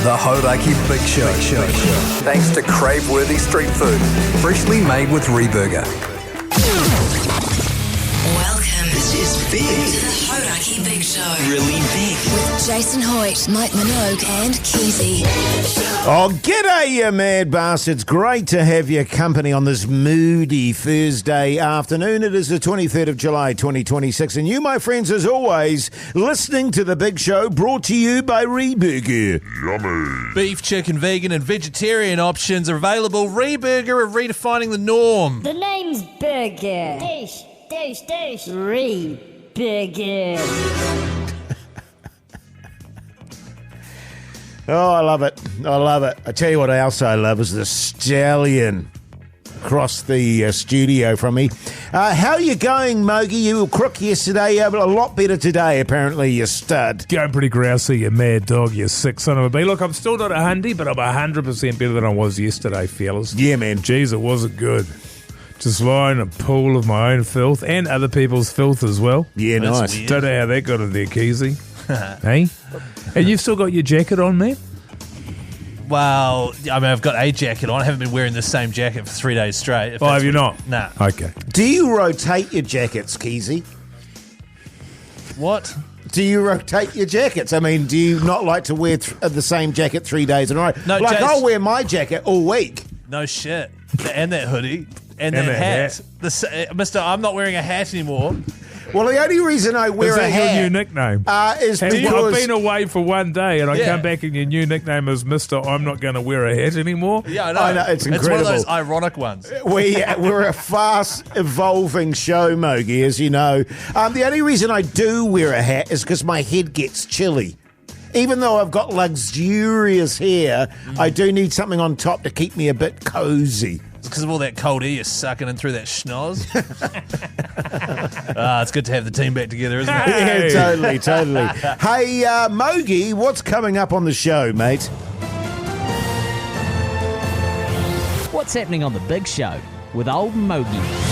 The Hauraki Big Show. Thanks to crave-worthy street food, freshly made with Reburger. Welcome. This is big. To the Hauraki Big Show. Really big. With Jason Hoyte, Minogue and Keyzie. Oh, g'day, you mad bastards. Great to have your company on this moody Thursday afternoon. It is the 23rd of July, 2026. And you, my friends, as always, listening to The Big Show, brought to you by Reburger. Yummy. Beef, chicken, vegan and vegetarian options are available. Reburger are redefining the norm. The name's Burger. Dish. Reburger. Oh, I love it. I tell you what else I love is the stallion across the studio from me. How are you going, Mogey? You were crook yesterday, but a lot better today, apparently, you stud. Going pretty grousey, you mad dog, you sick son of a bee. Look, I'm still not 100, but I'm 100% better than I was yesterday, fellas. Yeah, man. Jeez, it wasn't good. Just lying in a pool of my own filth and other people's filth as well. Yeah, That's nice. weird. Don't know how that got in there, Keyzie. Hey? And you've still got your jacket on, man? Well, I mean, I've got a jacket on. I haven't been wearing the same jacket for 3 days straight. Oh, have you not? Nah. Okay. Do you rotate your jackets, Keyzie? What? Do you rotate your jackets? I mean, do you not like to wear the same jacket 3 days in a row? No, like, Jase. I'll wear my jacket all week. No shit. And that hoodie. And And that that hat. Mister, I'm not wearing a hat anymore. Well, the only reason I wear Is a that hat your new nickname? is I've because... been away for one day and I Yeah. come back and your new nickname is Mr. I'm not going to wear a hat anymore. Yeah, I know. I know, it's It's one incredible. of those ironic ones. We're a fast-evolving show, Mogey, as you know. The only reason I do wear a hat is because my head gets chilly. Even though I've got luxurious hair, I do need something on top to keep me a bit cozy. It's because of all that cold air you're sucking in through that schnoz. It's good to have the team back together, isn't it? Hey. Yeah, totally. Hey, Mogey, what's coming up on the show, mate? What's happening on The Big Show with old Mogey?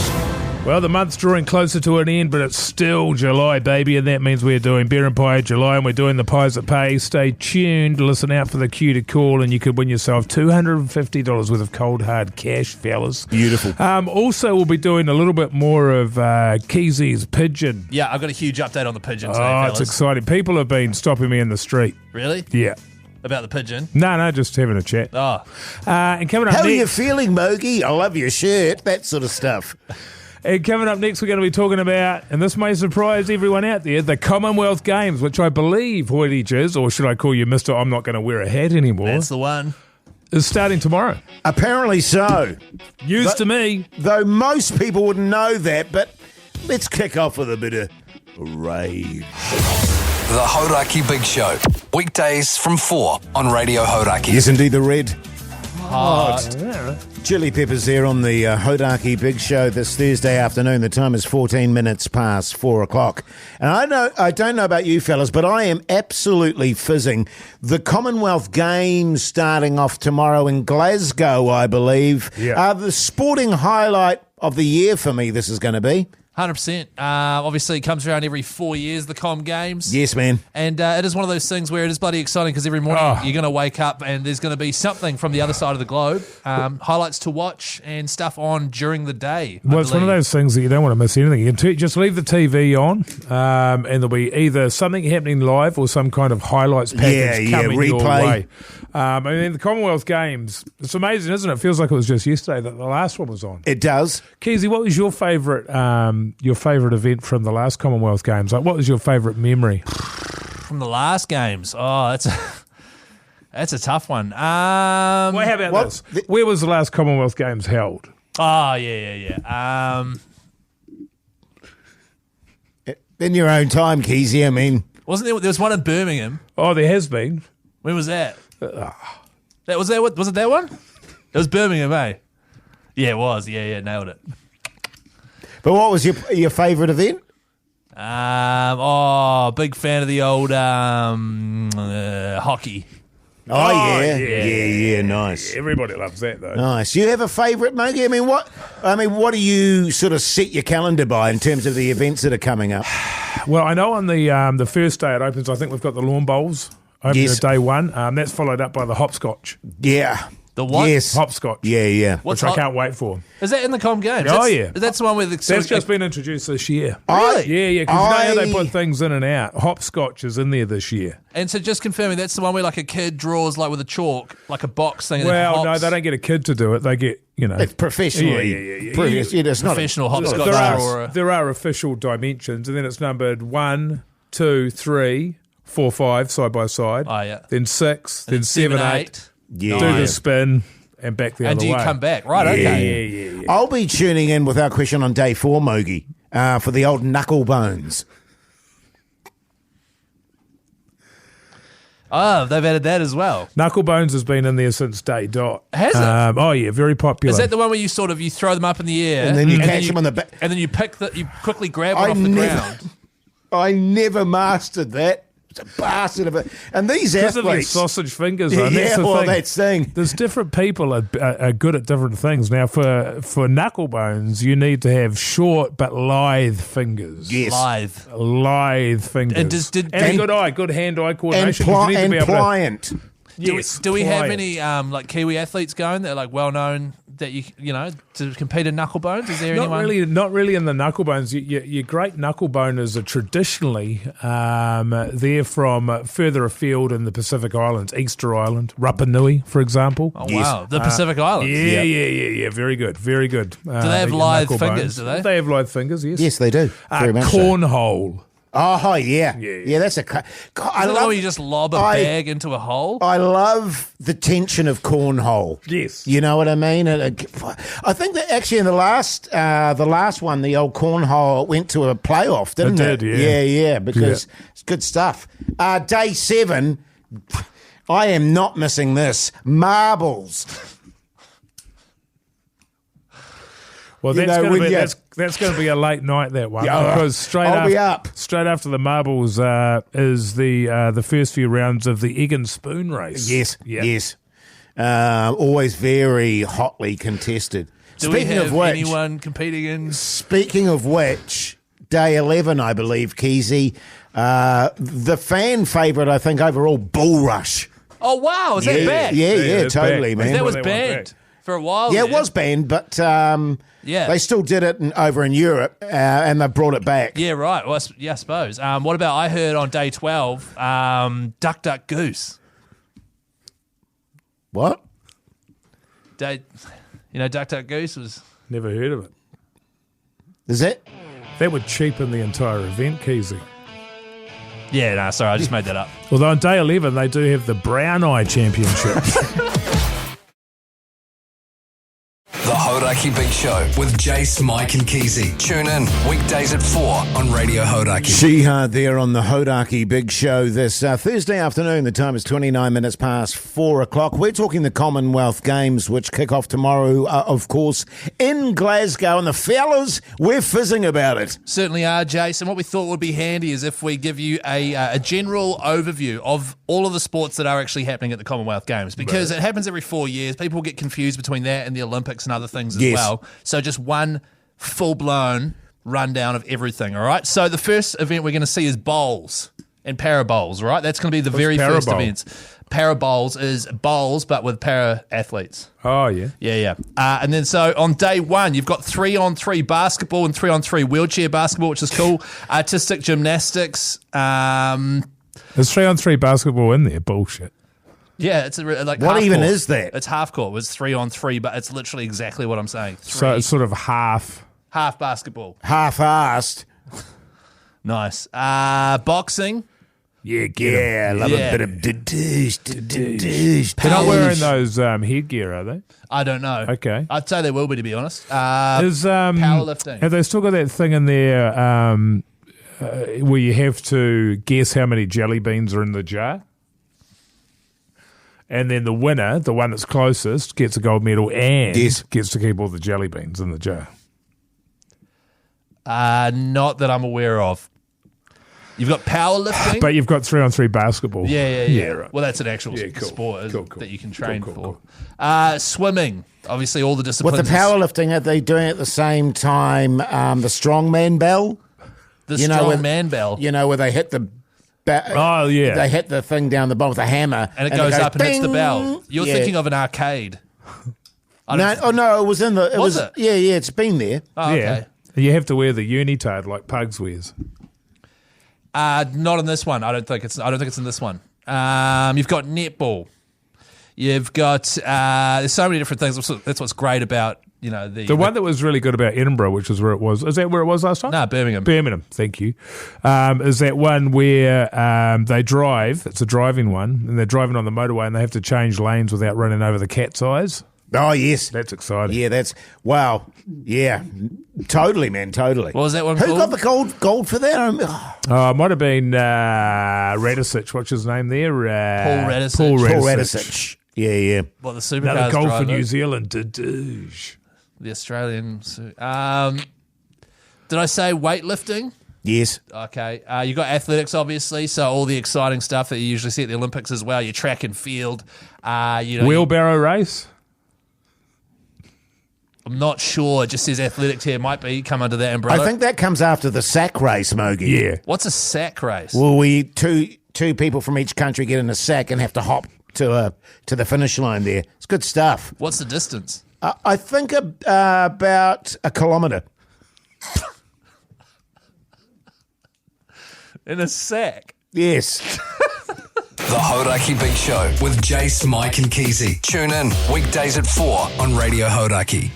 Well, the month's drawing closer to an end, but it's still July, baby, and that means we're doing Beer and Pie July, and we're doing the Pies that Pay. Stay tuned, listen out for the cue to call, and you could win yourself $250 worth of cold, hard cash, fellas. Beautiful. Also, we'll be doing a little bit more of Keyzie's Pigeon. Yeah, I've got a huge update on the pigeon today, Oh, fellas. it's exciting. People have been stopping me in the street. Really? Yeah. About the pigeon? No, just having a chat. Oh. And coming up How are you next... feeling, Mogey? I love your shirt, that sort of stuff. And coming up next, we're going to be talking about, and this may surprise everyone out there, the Commonwealth Games, which I believe, Hoyte is, or should I call you Mr. I'm not going to wear a hat anymore, That's the one. is starting tomorrow. Apparently so. News to me. Though most people wouldn't know that, but let's kick off with a bit of rave. The Hauraki Big Show. Weekdays from 4 on Radio Hauraki. Yes, indeed, the red Hot. chili peppers there on the Hauraki Big Show this Thursday afternoon. The time is 14 minutes past 4 o'clock. And I don't know about you fellas, but I am absolutely fizzing. The Commonwealth Games starting off tomorrow in Glasgow, I believe. Yeah. The sporting highlight of the year for me, this is going to be. 100%. Obviously, it comes around every 4 years, the Com Games. Yes, man. And it is one of those things where it is bloody exciting because every morning you're going to wake up and there's going to be something from the other side of the globe, highlights to watch and stuff on during the day. Well, it's one of those things that you don't want to miss anything. You can just leave the TV on and there'll be either something happening live or some kind of highlights package coming your replay. way. I mean, the Commonwealth Games, it's amazing, isn't it? It feels like it was just yesterday that the last one was on. It does. Keyzie, what was your favourite event from the last Commonwealth Games? Like, what was your favourite memory? From the last games. Oh, that's a tough one. Well, how about this? Where was the last Commonwealth Games held? Oh, yeah. In your own time, Keyzie, I mean. Wasn't there was one in Birmingham. Oh, there has been. When was that? Was it that one? It was Birmingham, eh? Yeah, it was. Yeah, nailed it. But what was your favourite event? Big fan of the old hockey. Oh, yeah, nice. Everybody loves that, though. Nice. You have a favourite, Mogey? I mean, what do you sort of set your calendar by in terms of the events that are coming up? Well, I know on the first day it opens, I think we've got the lawn bowls opening Yes. of day one. That's followed up by the hopscotch. Yeah. The what? Yes. Hopscotch. Yeah. What's Which I hop- can't wait for. Is that in the Com Games? Oh, That's, yeah. That's the one with the That's just been introduced this year. Really? Yeah, because you know how they I- put things in and out. Hopscotch is in there this year. And so just confirming, that's the one where like a kid draws like with a chalk, like a box thing. And Well, then no, hops. they don't get a kid to do it. They get, It's professionally. Yeah. It's not Professional a, hopscotch There drawer. there are official dimensions, and then it's numbered 1, 2, 3, 4, 5 side by side. Oh, yeah. Then 6, then 7, 8. Yeah. Do the spin and back the And other do you way. come back? Right, okay. Yeah. I'll be tuning in with our question on day 4, Mogey, for the old knuckle bones. Oh, they've added that as well. Knucklebones has been in there since day dot. Has it? Oh yeah, very popular. Is that the one where you sort of you throw them up in the air And then you catch them on the back. and then you you quickly grab one off the ground? I never mastered that. It's a bastard of it. And these because of these athletes. sausage fingers? Though, and that's the thing. That's thing. There's different people are good at different things. Now, for knucklebones, you need to have short but lithe fingers. Yes. Lithe fingers. And good hand-eye And, coordination. 'cause you need to be able to- pliant. Yes, Do we have pliant. any like Kiwi athletes going that are like well known that you know to compete in knucklebones? Is there anyone? Not really in the knucklebones. Your great knuckleboners are traditionally they're from further afield in the Pacific Islands, Easter Island, Rapa Nui, for example. Oh wow, the Pacific Islands. Yeah. Very good. Do they have lithe fingers? Do they? They have lithe fingers. Yes. Yes, they do. Very much so. Cornhole. Oh, yeah. Yeah, that's a... God, I Is that love... where you just lob a bag into a hole? I love the tension of cornhole. Yes. You know what I mean? I think that actually in the last one, the old cornhole went to a playoff, didn't it? It did, yeah. Yeah, because it's good stuff. Day 7, I am not missing this. Marbles. Well, You that's know, going to when be you- that's going to be a late night, that one, Yeah, because straight I'll be after up. straight after the marbles is the first few rounds of the egg and spoon race. Yes, Yep. yes. Always very hotly contested. Do we have anyone competing in? Speaking of which, day 11, I believe, Keyzie, the fan favourite, I think, overall, Bull Rush. Oh wow, is that back? Yeah, it's totally, back. man. That was They went banned back. for a while. Yeah, there. it was banned, but Yeah. they still did it over in Europe, and they brought it back. Yeah, right. Well, I suppose. What about? I heard on day 12, Duck Duck Goose. What? Duck Duck Goose was. Never heard of it. Is it? That would cheapen the entire event, Keyzie. Yeah, no, sorry, I just made that up. Although on day 11 they do have the Brown Eye Championship. The Hauraki Big Show with Jase, Mike and Keyzie. Tune in weekdays at 4 on Radio Hauraki. Shihad there on the Hauraki Big Show this Thursday afternoon. The time is 29 minutes past 4 o'clock. We're talking the Commonwealth Games, which kick off tomorrow, of course, in Glasgow. And the fellas, we're fizzing about it. Certainly are, Jason. What we thought would be handy is if we give you a general overview of all of the sports that are actually happening at the Commonwealth Games, because it happens every 4 years. People get confused between that and the Olympics and other things as Yes. well. So just one full-blown rundown of everything, all right? So the first event we're going to see is bowls and para bowls, right? That's going to be the very para first bowl? events. Para bowls is bowls, but with para athletes. Oh, yeah. Yeah. And then so on day 1, you've got 3-on-3 basketball and 3-on-3 wheelchair basketball, which is cool. Artistic gymnastics. There's 3-on-3 basketball in there. Bullshit. Yeah, it's like What half even court. is that? It's half court. It's 3-on-3, but it's literally exactly what I'm saying. So it's sort of half. Half basketball. Half-assed. Nice. Boxing. Yeah, get 'em. Yeah, I love Yeah. a bit of They're not wearing those headgear, are they? I don't know. Okay. I'd say they will be, to be honest. Is powerlifting. Have they still got that thing in there where you have to guess how many jelly beans are in the jar? And then the winner, the one that's closest, gets a gold medal and Yes. gets to keep all the jelly beans in the jar. Not that I'm aware of. You've got powerlifting. But you've got 3-on-3 basketball. Yeah. Right. Well, that's an actual Yeah, cool. sport Cool. that you can train Cool. for. Swimming. Obviously, all the disciplines. With the powerlifting, are they doing at the same time the strongman bell? The you know, strong with- man bell. You know, where they hit the Oh, yeah. They hit the thing down the bottom with a hammer. And it goes up and hits the ding. bell. You're Yeah. thinking of an arcade. No, it was in the... Was it? Yeah, it's been there. Oh, okay. Yeah. You have to wear the unitard like Pugs wears. Not in this one. I don't think it's in this one. You've got netball. You've got there's so many different things. That's what's great about The one that was really good about Edinburgh, which is where it was. Is that where it was last time? No, Birmingham. Birmingham, thank you. Is that one where they drive? It's a driving one, and they're driving on the motorway, and they have to change lanes without running over the cat's eyes. Oh, yes. That's exciting. Yeah, wow. Yeah, totally, man, totally. What was that one Who called? got the gold for that? It might have been Radisich. What's his name there? Paul Radisich. Paul Paul Radisich. Radisich. Yeah. What, the Another supercars gold driver? for New Zealand. Douche. The Australian. Did I say weightlifting? Yes. Okay. You got athletics, obviously, so all the exciting stuff that you usually see at the Olympics as well. Your track and field. Wheelbarrow race? I'm not sure. It just says athletics here. Might be come under that umbrella. I think that comes after the sack race, Mogey. Yeah. What's a sack race? Well, two people from each country get in a sack and have to hop to the finish line there. It's good stuff. What's the distance? I think about a kilometre. In a sack? Yes. The Hauraki Big Show with Jase, Mike and Keyzie. Tune in weekdays at 4 on Radio Hauraki.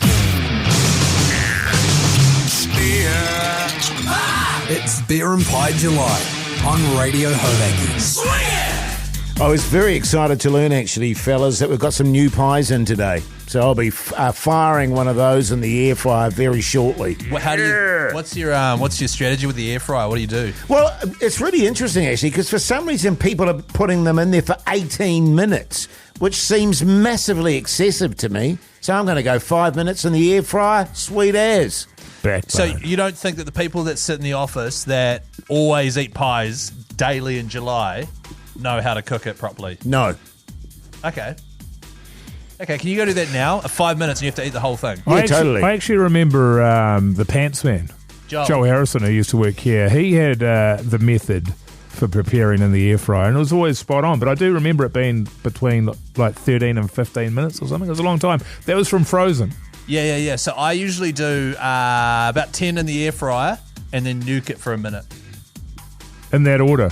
It's Beer and Pie July on Radio Hauraki. I was very excited to learn, actually, fellas, that we've got some new pies in today. So I'll be firing one of those in the air fryer very shortly. How do you? What's your strategy with the air fryer? What do you do? Well, it's really interesting, actually, because for some reason people are putting them in there for 18 minutes, which seems massively excessive to me. So I'm going to go 5 minutes in the air fryer, sweet as. Backbone. So you don't think that the people that sit in the office that always eat pies daily in July know how to cook it properly? No. Okay, can you go do that now? 5 minutes and you have to eat the whole thing. Yeah, totally. I actually remember the Pants Man, Joe Harrison, who used to work here. He had the method for preparing in the air fryer, and it was always spot on. But I do remember it being between like 13 and 15 minutes or something. It was a long time. That was from Frozen. Yeah. So I usually do about 10 in the air fryer and then nuke it for a minute. In that order.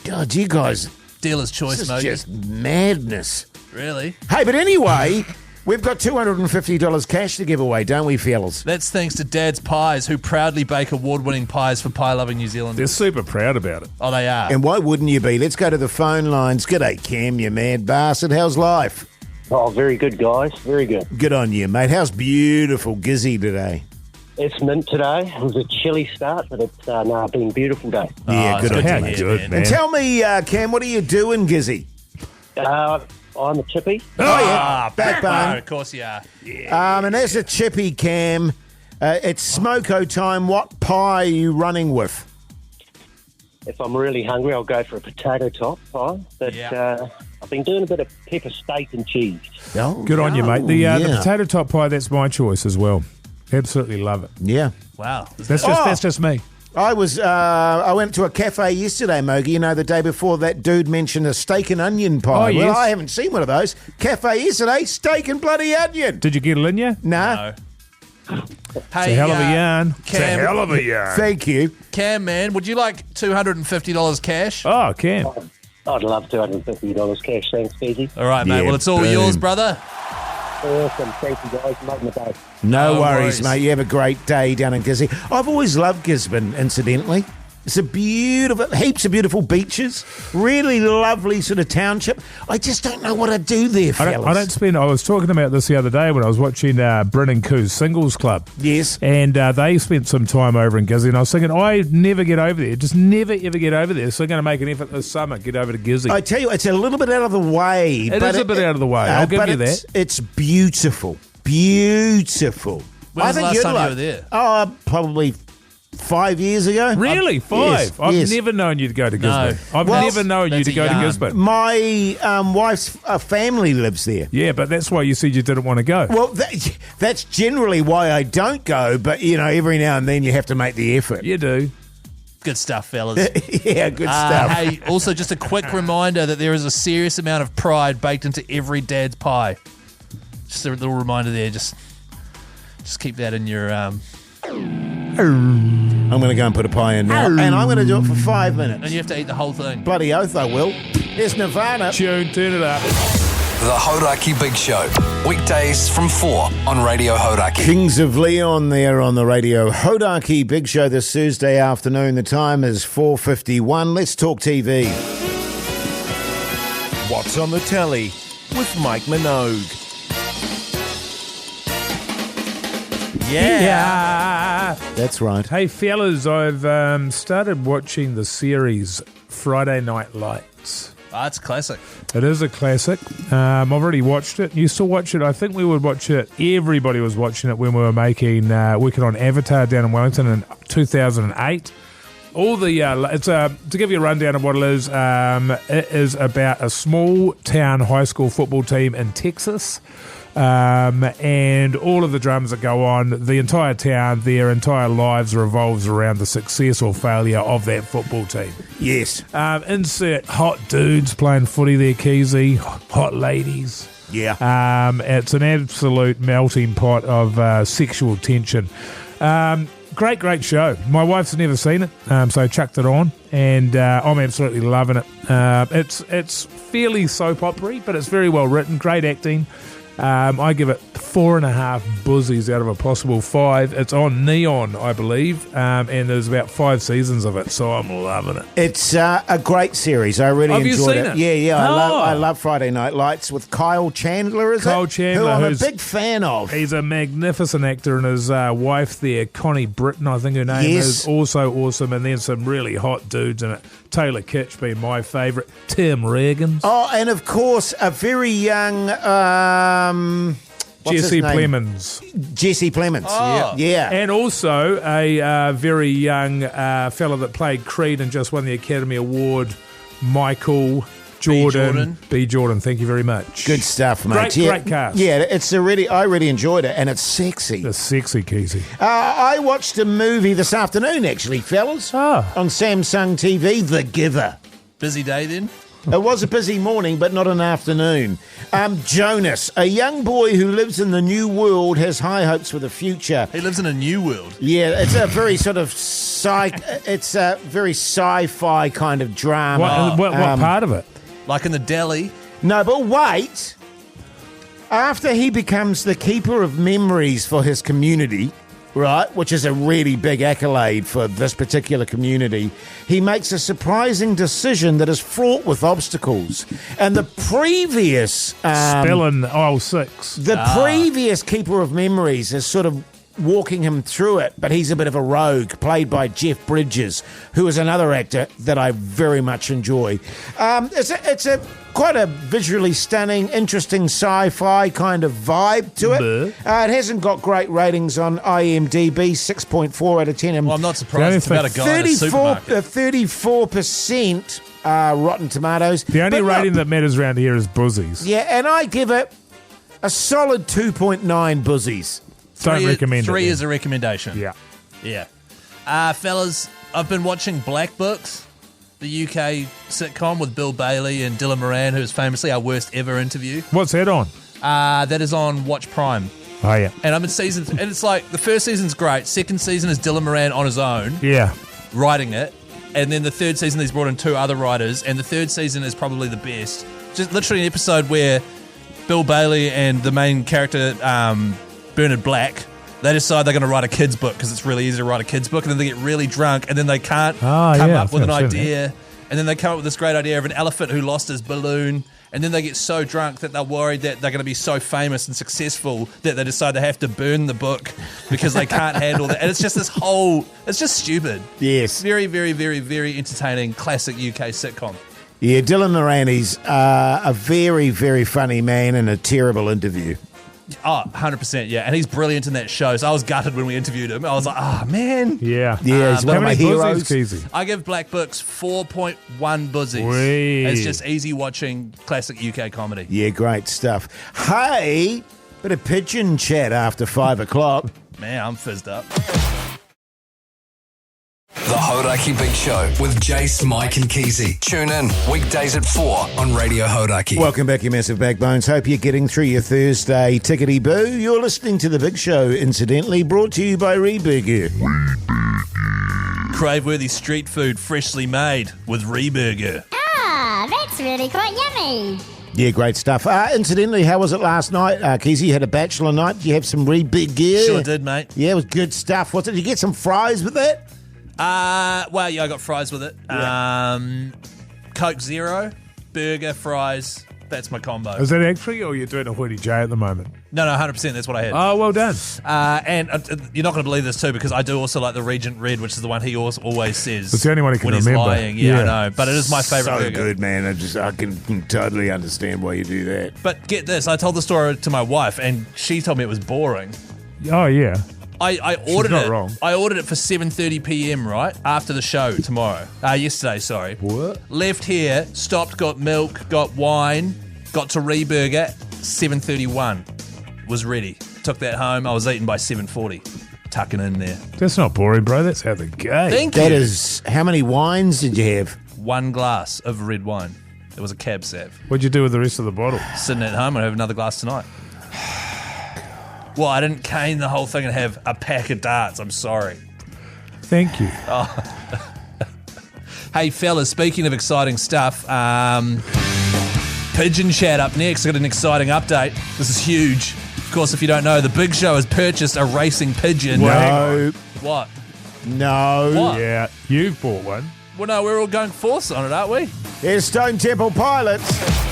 God, you guys, Dealer's choice, this is Mogey. just madness. Really? Hey, but anyway, we've got $250 cash to give away, don't we, fellas? That's thanks to Dad's Pies, who proudly bake award-winning pies for pie-loving New Zealanders. They're super proud about it. Oh, they are. And why wouldn't you be? Let's go to the phone lines. G'day, Cam, you mad bastard. How's life? Oh, very good, guys. Very good. Good on you, mate. How's beautiful Keyzie today? It's mint today. It was a chilly start, but it's been a beautiful day. Yeah, good on good you, to mate. hear, man. And tell me, Cam, what are you doing, Keyzie? I'm a chippy. Oh, yeah. Backbone. Of course you are. And as a chippy, Cam, it's smoko time. What pie are you running with? If I'm really hungry, I'll go for a potato top pie. But I've been doing a bit of pepper steak and cheese. Oh, Good on you, mate. The potato top pie, that's my choice as well. Absolutely love it. Yeah. Wow. That's just me. I went to a cafe yesterday, Mogey. You know, the day before that dude mentioned a steak and onion pie. Oh, yes. Well, I haven't seen one of those. Cafe yesterday, steak and bloody onion. Did you get it in you? Nah. No. It's a Hey, hell of a yarn. Cam, It's a hell of a yarn. Thank you. Cam, man, would you like $250 cash? Oh, Cam. I'd love $250 cash. Thanks, Keyzie. All right, mate. Yeah, Well, it's all boom. yours, brother. Awesome. Thank you, guys. Making the day. No No worries, worries. mate. You have a great day down in Keyzie. I've always loved Gisborne, incidentally. It's a beautiful, heaps of beautiful beaches, really lovely sort of township. I just don't know what I'd do there, fellas. I was talking about this the other day when I was watching Bryn and Koo's Singles Club. Yes. And they spent some time over in Keyzie, and I was thinking, I never get over there. Just never, ever get over there. So I'm going to make an effort this summer, get over to Keyzie. I tell you, it's a little bit out of the way. It but is a bit out of the way. I'll give but you it's- that. It's beautiful. Beautiful. When was the last you'd time you were there? Oh, probably 5 years ago. Really? 5? Yes, I've yes. never known you to go to No. Gisborne. I've Well, never known you that's to a go to yarn. Gisborne. My wife's family lives there. Yeah, but that's why you said you didn't want to go. Well, that's generally why I don't go, but, you know, every now and then you have to make the effort. You do. Good stuff, fellas. Yeah, good stuff. Hey, also just a quick reminder that there is a serious amount of pride baked into every dad's pie. Just a little reminder there. Just keep that in your... I'm going to go and put a pie in now, and I'm going to do it for 5 minutes. And you have to eat the whole thing. Bloody oath I will. Here's Nirvana. Tune, turn it up. The Hauraki Big Show. Weekdays from 4 on Radio Hauraki. Kings of Leon there on the Radio Hauraki Big Show this Thursday afternoon. The time is 4:51. Let's talk TV. What's on the telly with Mike Minogue. Yeah. That's right. Hey, fellas, I've started watching the series Friday Night Lights. It's a classic. It is a classic. I've already watched it. You still watch it? I think we would watch it. Everybody was watching it when we were working on Avatar down in Wellington in 2008. All the it's to give you a rundown of what it is about a small town high school football team in Texas. And all of the dramas that go on, the entire town, their entire lives revolves around the success or failure of that football team. Yes. Insert hot dudes playing footy there, Keyzie, hot ladies. Yeah. It's an absolute melting pot of sexual tension. Great show. My wife's never seen it, so I chucked it on, and I'm absolutely loving it. It's fairly soap opera-y, but it's very well written, great acting. I give it 4.5 buzzies out of a possible 5. It's on Neon, I believe, and there's about 5 seasons of it, so I'm loving it. It's a great series. I really Have you enjoyed seen it. it? Yeah. Oh. I love Friday Night Lights with Kyle Chandler, Kyle Chandler, who I'm a who's- big fan of. He's a magnificent actor, and his wife there, Connie Britton, I think her name is, also awesome, and then some really hot dudes in it. Taylor Kitsch being my favourite. Tim Riggins. Oh, and of course, a very young... what's his Jesse name? Plemons. Jesse Plemons. Oh. Yeah. And also a very young fella that played Creed and just won the Academy Award, Michael Jordan. B. Jordan, thank you very much. Good stuff, mate. Great cast. Yeah, I really enjoyed it, and it's sexy. The sexy Keyzie. I watched a movie this afternoon, actually, fellas, on Samsung TV, The Giver. Busy day then? It was a busy morning, but not an afternoon. Jonas, a young boy who lives in the new world, has high hopes for the future. He lives in a new world. Yeah, it's a very sort of it's a very sci-fi kind of drama. What part of it? Like in the deli. No, but wait. After he becomes the keeper of memories for his community, right, which is a really big accolade for this particular community, he makes a surprising decision that is fraught with obstacles. And the previous... Spelling aisle 6. The previous keeper of memories is sort of walking him through it, but he's a bit of a rogue, played by Jeff Bridges, who is another actor that I very much enjoy. It's a quite a visually stunning, interesting sci-fi kind of vibe to it. It hasn't got great ratings on IMDb, 6.4 out of 10. Well, I'm not surprised. It's about a guy in a supermarket. 34% Rotten Tomatoes. The only But rating look, that matters around here is buzzies. yeah, and I give it a solid 2.9 buzzies. Don't recommend it. 3 then. is a recommendation. Yeah. Fellas, I've been watching Black Books, the UK sitcom with Bill Bailey and Dylan Moran, who's famously our worst ever interview. What's that on? That is on Watch Prime. Oh, yeah. And I'm in season, and it's like the first season's great. Second season is Dylan Moran on his own, Yeah. writing it. And then the third season, he's brought in 2 other writers, and the third season is probably the best. Just literally an episode where Bill Bailey and the main character, Bernard Black, they decide they're going to write a kid's book because it's really easy to write a kid's book, and then they get really drunk, and then they can't come up with an idea, and then they come up with this great idea of an elephant who lost his balloon, and then they get so drunk that they're worried that they're going to be so famous and successful that they decide they have to burn the book because they can't handle that. And it's just it's just stupid. Yes. Very, very, very, very entertaining classic UK sitcom. Yeah, Dylan Moran, he's a very, very funny man in a terrible interview. Oh, 100%, yeah. And he's brilliant in that show. So I was gutted when we interviewed him. I was like, man. Yeah. Yeah, he's one How of my many heroes. buzzies, Keyzie? I give Black Books 4.1 buzzies. Wee. It's just easy watching classic UK comedy. Yeah, great stuff. Hey, bit of pigeon chat after 5 o'clock. Man, I'm fizzed up. The Hauraki Hauraki Big Show with Jase, Mike and Keyzie. Tune in weekdays at 4 on Radio Hauraki. Welcome back, you massive backbones. Hope you're getting through your Thursday tickety-boo. You're listening to The Big Show, incidentally, brought to you by Reburger. Crave-worthy street food freshly made with Reburger. Ah, that's really quite yummy. Yeah, great stuff. Incidentally, how was it last night? Keyzie, you had a bachelor night. Did you have some Reburger? Sure did, mate. Yeah, it was good stuff. Did you get some fries with that? Well, yeah, I got fries with it. Yeah. Coke Zero, burger, fries. That's my combo. Is that actually, or you're doing a Hoyte J at the moment? No, 100%. That's what I had. Oh, well done. And you're not going to believe this too, because I do also like the Regent Red, which is the one he always says. It's the only one he can when remember. He's lying. Yeah, I know. But it is my favourite burger. So good, man. I can totally understand why you do that. But get this, I told the story to my wife, and she told me it was boring. Oh, yeah. I ordered not it. wrong. I ordered it for 7:30 p.m. right after the show tomorrow. Yesterday, sorry. What? Left here, stopped, got milk, got wine, got to Reburger. 7:31 was ready. Took that home. I was eating by 7:40. Tucking in there. That's not boring, bro. That's how they go. Thank you. That is, how many wines did you have? 1 glass of red wine. It was a cab sav. What'd you do with the rest of the bottle? Sitting at home, I have another glass tonight. Well, I didn't cane the whole thing and have a pack of darts. I'm sorry. Thank you. Hey, fellas, speaking of exciting stuff, Pigeon Chat up next. I got an exciting update. This is huge. Of course, if you don't know, the Big Show has purchased a racing pigeon. No. What? No. What? Yeah, you've bought one. Well, no, we're all going force on it, aren't we? Here's Stone Temple Pilots.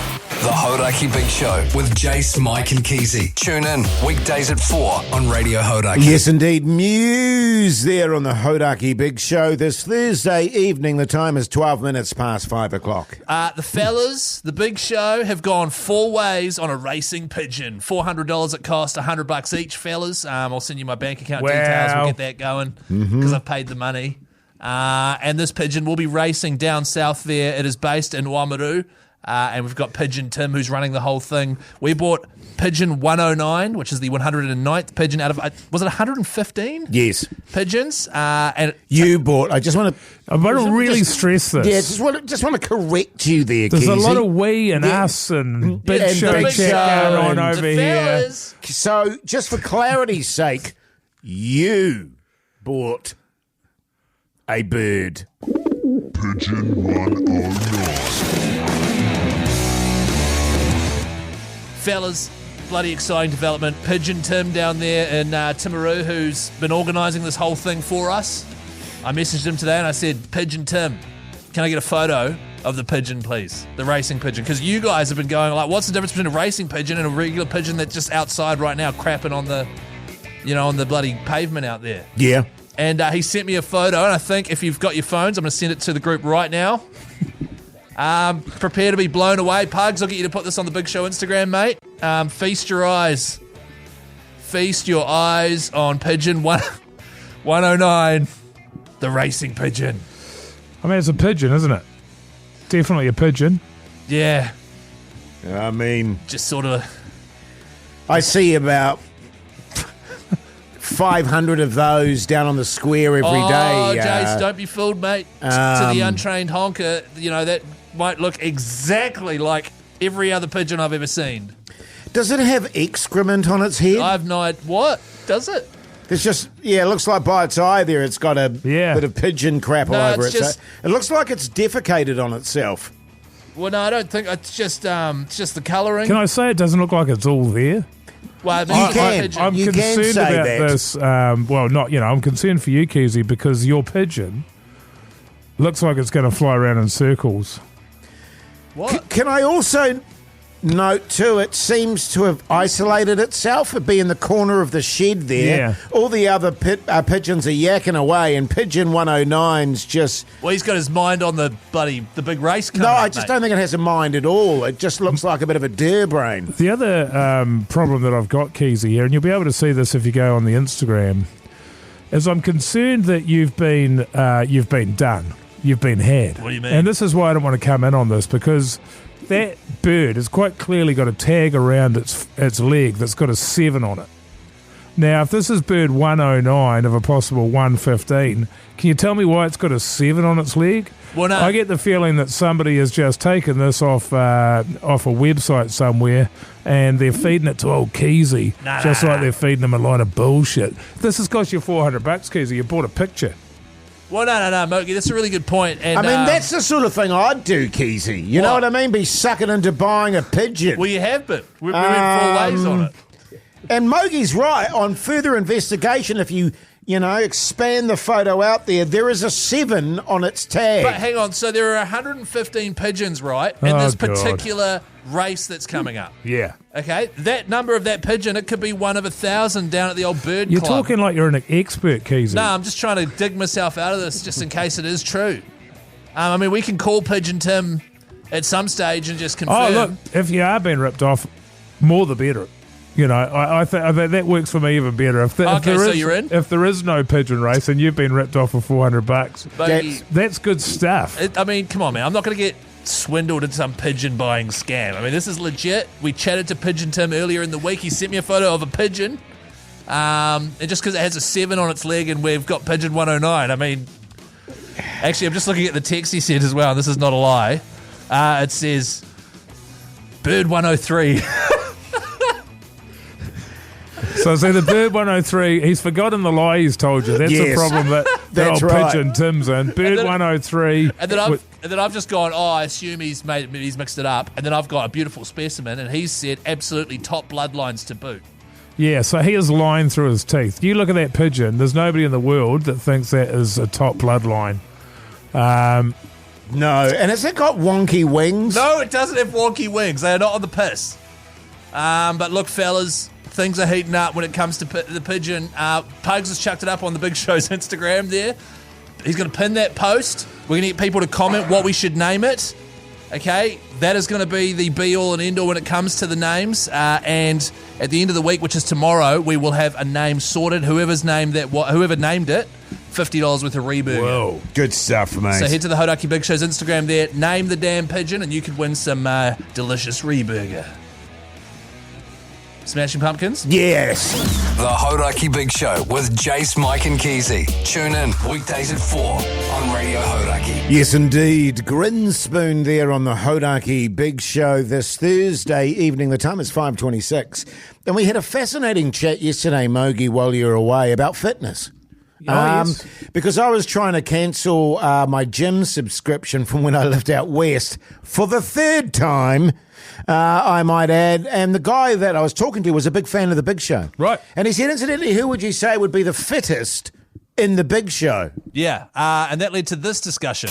The Hauraki Big Show with Jase, Mike and Keyzie. Tune in weekdays at 4 on Radio Hauraki. Yes, indeed. Muse there on the Hauraki Big Show this Thursday evening. The time is 12 minutes past 5 o'clock. The fellas, the Big Show, have gone 4 ways on a racing pigeon. $400 it cost, $100 each, fellas. I'll send you my bank account details. We'll get that going because I've paid the money. And this pigeon will be racing down south there. It is based in Oamaru. And we've got Pigeon Tim, who's running the whole thing. We bought Pigeon 109, which is the 109th pigeon out of, was it 115? Yes. Pigeons. And You bought, I just want to... really stress this. Yeah, just want to correct you there, There's Keyzie. a lot of we and us and Big and Show Big chat Show going on and over the here. fellas. So, just for clarity's sake, you bought a bird. Pigeon 109. Fellas, bloody exciting development. Pigeon Tim down there in Timaru, who's been organising this whole thing for us. I messaged him today and I said, Pigeon Tim, can I get a photo of the pigeon, please? The racing pigeon. Because you guys have been going like, what's the difference between a racing pigeon and a regular pigeon that's just outside right now crapping on the, on the bloody pavement out there? Yeah. And he sent me a photo, and I think if you've got your phones, I'm going to send it to the group right now. Prepare to be blown away. Pugs, I'll get you to put this on the Big Show Instagram, mate. Feast your eyes. Feast your eyes on Pigeon 109, the racing pigeon. I mean, it's a pigeon, isn't it? Definitely a pigeon. Yeah, I mean, just sort of... I see about 500 of those down on the square every day. Oh, Jase, don't be fooled, mate. To the untrained honker, that might look exactly like every other pigeon I've ever seen. Does it have excrement on its head? I've no idea. What? Does it? It's just, it looks like by its eye there it's got a bit of pigeon crap all over it. It looks like it's defecated on itself. Well, no, I don't think. It's just the colouring. Can I say it doesn't look like it's all there? Well, I'm You can concerned say about that. this. I'm concerned for you, Keyzie, because your pigeon looks like it's going to fly around in circles. What? Can I also note too, it seems to have isolated itself. It'd be in the corner of the shed there. Yeah. All the other pigeons are yakking away, and Pigeon 109's just... Well, he's got his mind on the big race coming No, up, I just mate. don't think it has a mind at all. It just looks like a bit of a deer brain. The other problem that I've got, Keyzie, here, and you'll be able to see this if you go on the Instagram, is I'm concerned that you've been done. You've been had. What do you mean? And this is why I don't want to come in on this, because that bird has quite clearly got a tag around its leg that's got a 7 on it. Now, if this is bird 109 of a possible 115, can you tell me why it's got a 7 on its leg? Well, no. I get the feeling that somebody has just taken this off a website somewhere and they're feeding it to old Keyzie, like they're feeding him a lot of bullshit. This has cost you $400, Keyzie. You bought a picture. Well, no, Mogey, that's a really good point. And, I mean, that's the sort of thing I'd do, Keyzie. You know what I mean? Be sucking into buying a pigeon. Well, you have been. We've been 4 ways on it. And Mogey's right. On further investigation, if you expand the photo out there is a 7 on its tag. But hang on, so there are 115 pigeons, right? In this particular race that's coming up. Yeah. Okay, that number of that pigeon, it could be one of 1,000 down at the old bird You're club. talking like you're an expert, Keyzie. No, I'm just trying to dig myself out of this just in case it is true. I mean, we can call Pigeon Tim at some stage and just confirm. Oh, look, if you are being ripped off, more the better. You know, I think that works for me even better. If you're in? If there is no pigeon race and you've been ripped off for $400, that's good stuff. I mean, come on, man. I'm not going to get swindled in some pigeon buying scam. I mean, this is legit. We chatted to Pigeon Tim earlier in the week. He sent me a photo of a pigeon. And just because it has a 7 on its leg and we've got pigeon 109, I mean, actually, I'm just looking at the text he sent as well, and this is not a lie. It says, bird 103. So see, the bird 103, he's forgotten the lie he's told you. That's the problem that old Pigeon Tim's in. Bird 103. And then I've just gone, I assume he's mixed it up. And then I've got a beautiful specimen, and he's said absolutely top bloodlines to boot. Yeah, so he is lying through his teeth. You look at that pigeon, there's nobody in the world that thinks that is a top bloodline. No, and has it got wonky wings? No, it doesn't have wonky wings. They are not on the piss. But look, fellas, things are heating up when it comes to the pigeon. Pugs has chucked it up on the Big Show's Instagram there. He's going to pin that post. We're going to get people to comment what we should name it. Okay, that is going to be the be-all and end-all when it comes to the names. And at the end of the week, which is tomorrow, we will have a name sorted. Whoever named it, $50 worth of reburger. Whoa, good stuff, mate. So head to the Hauraki Big Show's Instagram there, name the damn pigeon, and you could win some delicious reburger. Smashing Pumpkins? Yes. The Hauraki Big Show with Jase, Mike and Keyzie. Tune in weekdays at 4 on Radio Hauraki. Yes, indeed. Grinspoon there on the Hauraki Big Show this Thursday evening. The time is 5:26. And we had a fascinating chat yesterday, Mogey, while you were away, about fitness. Yes. Because I was trying to cancel my gym subscription from when I lived out west for the 3rd time, I might add. And the guy that I was talking to was a big fan of the Big Show. Right. And he said, incidentally, who would you say would be the fittest in the Big Show? Yeah, and that led to this discussion.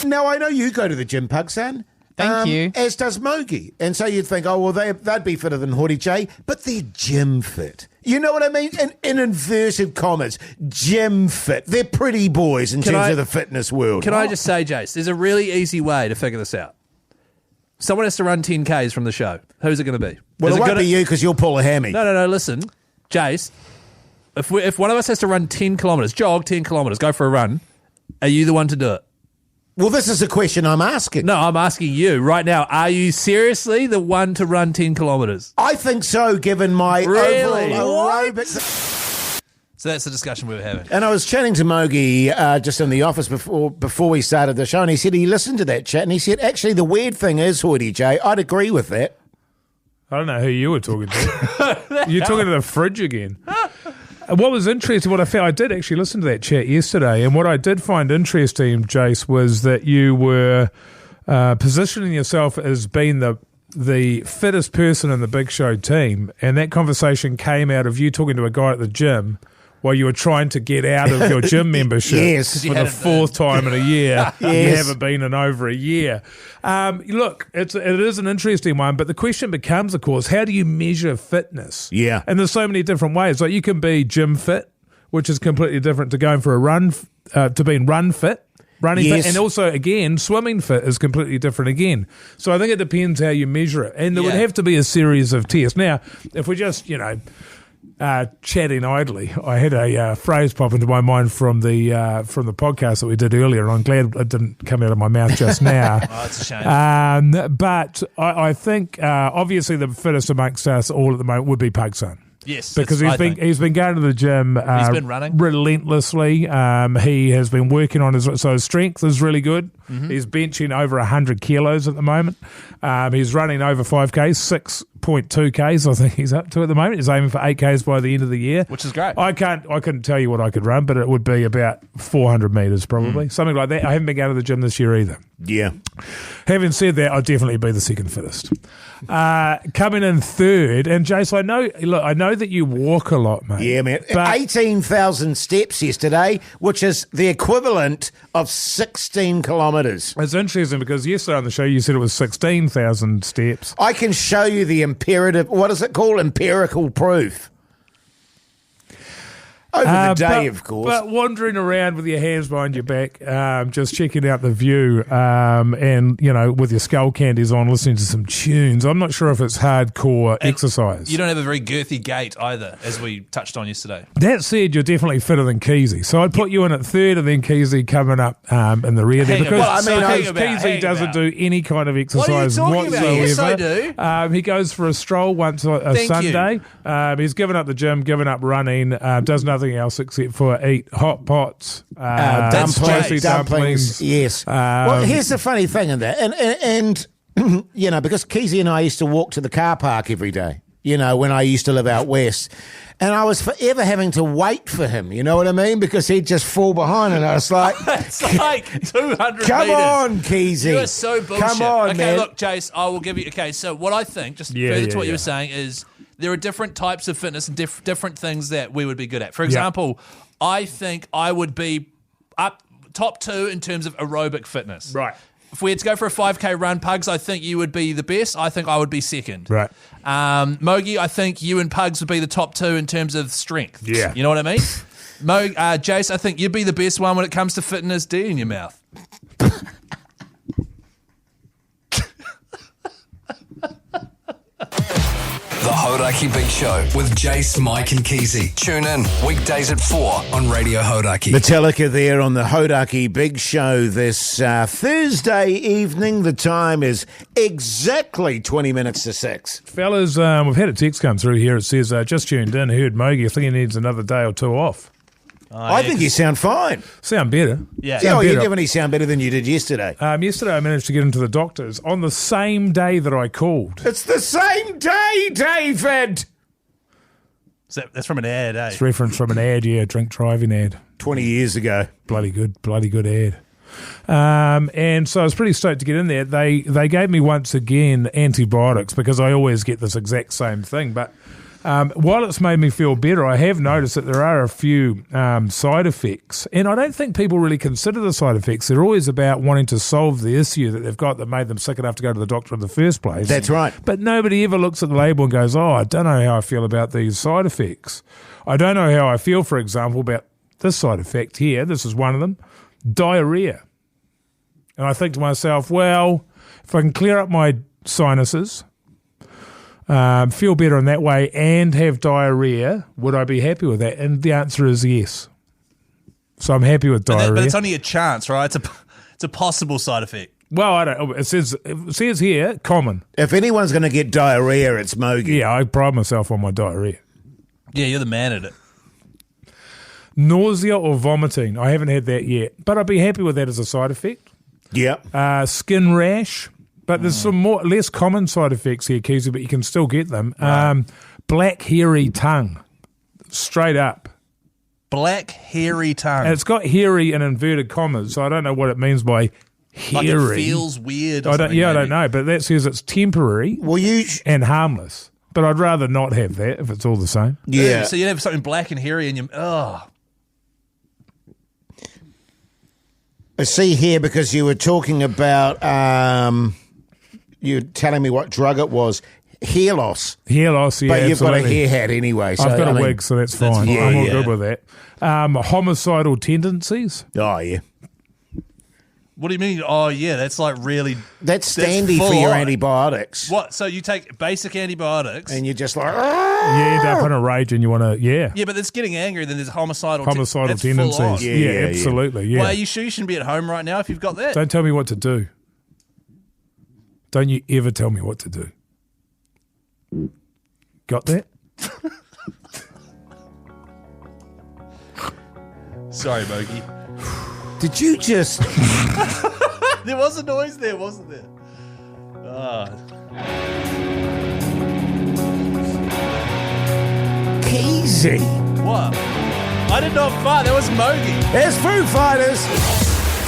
Now, I know you go to the gym, Pugson. Thank you. As does Mogey. And so you'd think, oh, well, they'd be fitter than Hoyte J, but they're gym fit. You know what I mean? In inverted commas, gym fit. They're pretty boys in terms of the fitness world. Can I just say, Jase, there's a really easy way to figure this out. Someone has to run 10Ks from the show. Who's it going to be? Well, it won't be you because you'll pull a hammy. No, listen. Jase, if one of us has to run 10 kilometres, jog 10 kilometres, go for a run, are you the one to do it? Well, this is a question I'm asking. No, I'm asking you right now. Are you seriously the one to run 10 kilometres? I think so, given my overall aerobics. So that's the discussion we were having. And I was chatting to Mogey just in the office before we started the show, and he said he listened to that chat, and he said, actually, the weird thing is, Hoyte J, I'd agree with that. I don't know who you were talking to. You're talking to the fridge again. What was interesting, what I found, I did actually listen to that chat yesterday, and what I did find interesting, Jase, was that you were positioning yourself as being the fittest person in the Big Show team, and that conversation came out of you talking to a guy at the gym while you were trying to get out of your gym membership for the 4th time in a year. You haven't been in over a year. Look, it is an interesting one, but the question becomes, of course, how do you measure fitness? Yeah. And there's so many different ways. Like you can be gym fit, which is completely different to going for a run, to being run fit. Running fit, and also, again, swimming fit is completely different again. So I think it depends how you measure it. And there would have to be a series of tests. Now, if we just, chatting idly, I had a phrase pop into my mind from the podcast that we did earlier, and I'm glad it didn't come out of my mouth just now. Oh, it's a shame. But I think, obviously, the fittest amongst us all at the moment would be Pugson. Yes, because I think. he's been going to the gym. He's been running relentlessly. He has been working on his strength is really good. Mm-hmm. He's benching over 100 kilos at the moment. He's running over 5Ks, 6.2 Ks. I think he's up to at the moment. He's aiming for 8 Ks by the end of the year, which is great. I couldn't tell you what I could run, but it would be about 400 meters probably, something like that. I haven't been going to the gym this year either. Yeah. Having said that, I'd definitely be the second fittest. Coming in third, and Jase, I know that you walk a lot, mate. Yeah, man. 18,000 steps yesterday, which is the equivalent of 16 kilometres. It's interesting because yesterday on the show you said it was 16,000 steps. I can show you the what is it called? Empirical proof. Over the day, of course. But wandering around with your hands behind your back, just checking out the view, and, with your skull candies on, listening to some tunes. I'm not sure if it's hardcore exercise. You don't have a very girthy gait either, as we touched on yesterday. That said, you're definitely fitter than Keyzie. So I'd put you in at third and then Keyzie coming up in the rear there. Because Keyzie doesn't do any kind of exercise whatsoever. Yes, I do. He goes for a stroll once a Sunday. He's given up the gym, given up running, does nothing else except for eat hot pots, dumplings. Yes. Well, here's the funny thing in that, and because Keyzie and I used to walk to the car park every day. When I used to live out west, and I was forever having to wait for him. You know what I mean? Because he'd just fall behind, and I was like, "It's like 200 Come meters. on, Keyzie! You are so bullshit." Come on, okay, man. Look, Jase, I will give you. Okay, so what I think, just further to what you were saying, is there are different types of fitness and different things that we would be good at. For example, I think I would be up top 2 in terms of aerobic fitness. Right. If we had to go for a 5K run, Pugs, I think you would be the best. I think I would be second. Right. Mogey, I think you and Pugs would be the top 2 in terms of strength. Yeah. You know what I mean? Jase, I think you'd be the best one when it comes to fitness D in your mouth. The Hauraki Big Show with Jase, Mike and Keyzie. Tune in weekdays at 4 on Radio Hauraki. Metallica there on the Hauraki Big Show this Thursday evening. The time is exactly 20 minutes to 6. Fellas, we've had a text come through here. It says, just tuned in, heard Mogey. I think he needs another day or 2 off. I think you sound fine. Sound better. Yeah. You definitely sound better than you did yesterday. Yesterday I managed to get into the doctor's on the same day that I called. It's the same day, David! That's from an ad, eh? It's reference from an ad, drink driving ad. 20 years ago. Bloody good ad. And so I was pretty stoked to get in there. They gave me once again antibiotics because I always get this exact same thing, but while it's made me feel better, I have noticed that there are a few side effects, and I don't think people really consider the side effects. They're always about wanting to solve the issue that they've got that made them sick enough to go to the doctor in the first place. That's right. But nobody ever looks at the label and goes, I don't know how I feel about these side effects. I don't know how I feel, for example, about this side effect here. This is one of them, diarrhea. And I think to myself, well, if I can clear up my sinuses, feel better in that way and have diarrhea, would I be happy with that? And the answer is yes. So I'm happy with diarrhea. But it's only a chance, right? It's a possible side effect. Well, I don't. It says here, common. If anyone's going to get diarrhea, it's Mogey. Yeah, I pride myself on my diarrhea. Yeah, you're the man at it. Nausea or vomiting, I haven't had that yet, but I'd be happy with that as a side effect. Yeah. Skin rash. But there's some less common side effects here, Keyzie, but you can still get them. Right. Black, hairy tongue. Straight up. Black, hairy tongue. And it's got hairy in inverted commas, so I don't know what it means by hairy. Like it feels weird or something, I don't know, but that says it's temporary and harmless. But I'd rather not have that if it's all the same. Yeah. So you have something black and hairy and I see here because you were talking about... You're telling me what drug it was. Hair loss. Hair loss, yeah, but you've absolutely. got a hair hat anyway. So, I've got a wig, so that's fine. Yeah, I'm all good with that. Homicidal tendencies. Oh, yeah. What do you mean? Oh, yeah, that's like really... That's standy for your antibiotics. What? So you take basic antibiotics... And you're just like... You end up in a rage and you want to... Yeah. Yeah, but it's getting angry, then there's homicidal tendencies. Yeah, absolutely, yeah. Well, are you sure you shouldn't be at home right now if you've got that? Don't tell me what to do. Don't you ever tell me what to do. Got that? Sorry, Mogey. Did you just... There was a noise there, wasn't there? Keyzie. What? I did not fart. That was Mogey. There's Foo Fighters.